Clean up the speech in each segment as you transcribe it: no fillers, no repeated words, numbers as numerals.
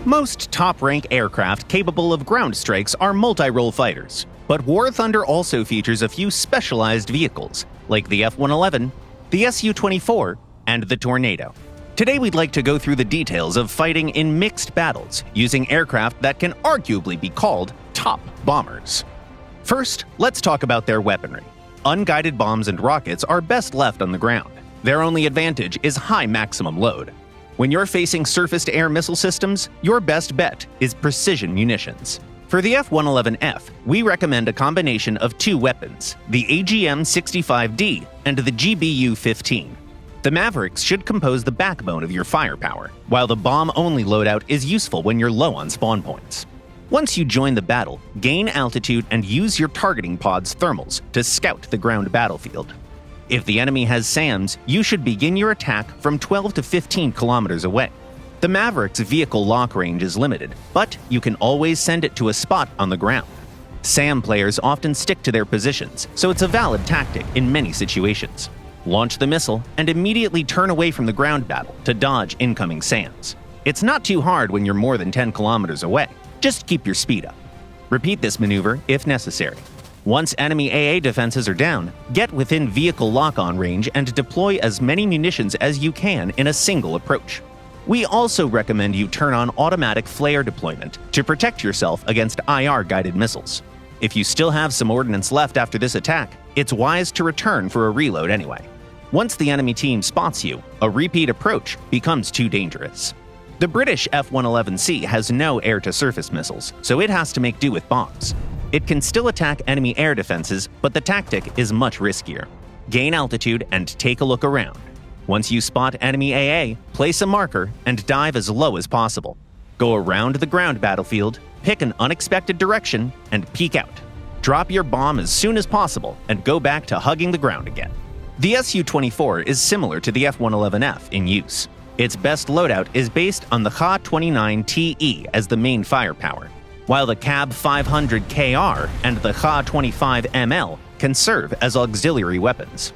Most top-rank aircraft capable of ground strikes are multi-role fighters, but War Thunder also features a few specialized vehicles, like the F-111, the Su-24, and the Tornado. Today we'd like to go through the details of fighting in mixed battles using aircraft that can arguably be called top bombers. First, let's talk about their weaponry. Unguided bombs and rockets are best left on the ground. Their only advantage is high maximum load. When you're facing surface-to-air missile systems, your best bet is precision munitions. For the F-111F, we recommend a combination of two weapons, the AGM-65D and the GBU-15. The Mavericks should compose the backbone of your firepower, while the bomb-only loadout is useful when you're low on spawn points. Once you join the battle, gain altitude and use your targeting pod's thermals to scout the ground battlefield. If the enemy has SAMs, you should begin your attack from 12 to 15 kilometers away. The Maverick's vehicle lock range is limited, but you can always send it to a spot on the ground. SAM players often stick to their positions, so it's a valid tactic in many situations. Launch the missile and immediately turn away from the ground battle to dodge incoming SAMs. It's not too hard when you're more than 10 kilometers away. Just keep your speed up. Repeat this maneuver if necessary. Once enemy AA defenses are down, get within vehicle lock-on range and deploy as many munitions as you can in a single approach. We also recommend you turn on automatic flare deployment to protect yourself against IR-guided missiles. If you still have some ordnance left after this attack, it's wise to return for a reload anyway. Once the enemy team spots you, a repeat approach becomes too dangerous. The British F-111C has no air-to-surface missiles, so it has to make do with bombs. It can still attack enemy air defenses, but the tactic is much riskier. Gain altitude and take a look around. Once you spot enemy AA, place a marker and dive as low as possible. Go around the ground battlefield, pick an unexpected direction, and peek out. Drop your bomb as soon as possible and go back to hugging the ground again. The Su-24 is similar to the F-111F in use. Its best loadout is based on the Ka-29TE as the main firepower, while the Cab 500KR and the Ka-25ML can serve as auxiliary weapons.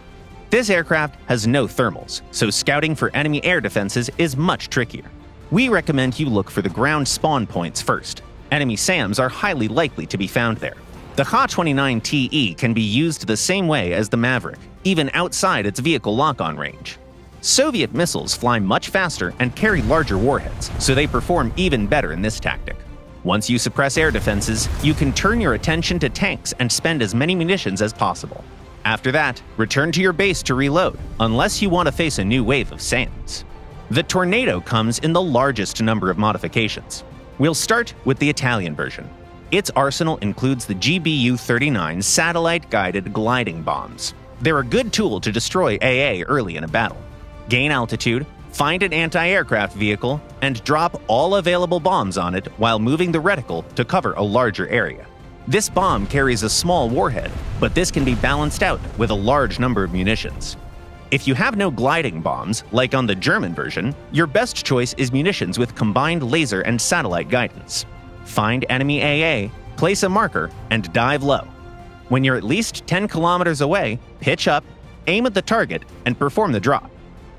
This aircraft has no thermals, so scouting for enemy air defenses is much trickier. We recommend you look for the ground spawn points first. Enemy SAMs are highly likely to be found there. The Ka-29TE can be used the same way as the Maverick, even outside its vehicle lock-on range. Soviet missiles fly much faster and carry larger warheads, so they perform even better in this tactic. Once you suppress air defenses, you can turn your attention to tanks and spend as many munitions as possible. After that, return to your base to reload, unless you want to face a new wave of SAMs. The Tornado comes in the largest number of modifications. We'll start with the Italian version. Its arsenal includes the GBU-39 satellite-guided gliding bombs. They're a good tool to destroy AA early in a battle. Gain altitude, find an anti-aircraft vehicle, and drop all available bombs on it while moving the reticle to cover a larger area. This bomb carries a small warhead, but this can be balanced out with a large number of munitions. If you have no gliding bombs, like on the German version, your best choice is munitions with combined laser and satellite guidance. Find enemy AA, place a marker, and dive low. When you're at least 10 kilometers away, pitch up, aim at the target, and perform the drop.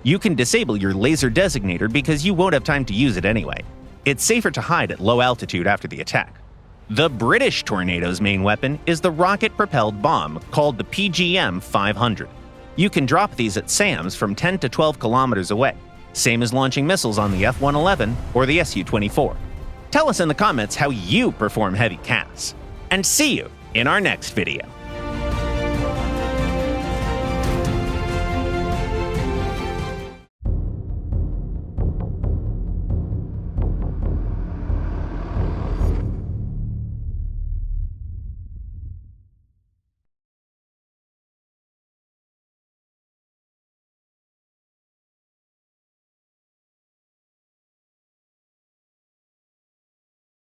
You can disable your laser designator because you won't have time to use it anyway. It's safer to hide at low altitude after the attack. The British Tornado's main weapon is the rocket-propelled bomb called the PGM-500. You can drop these at SAMs from 10 to 12 kilometers away, same as launching missiles on the F-111 or the Su-24. Tell us in the comments how you perform heavy CAS, and see you in our next video.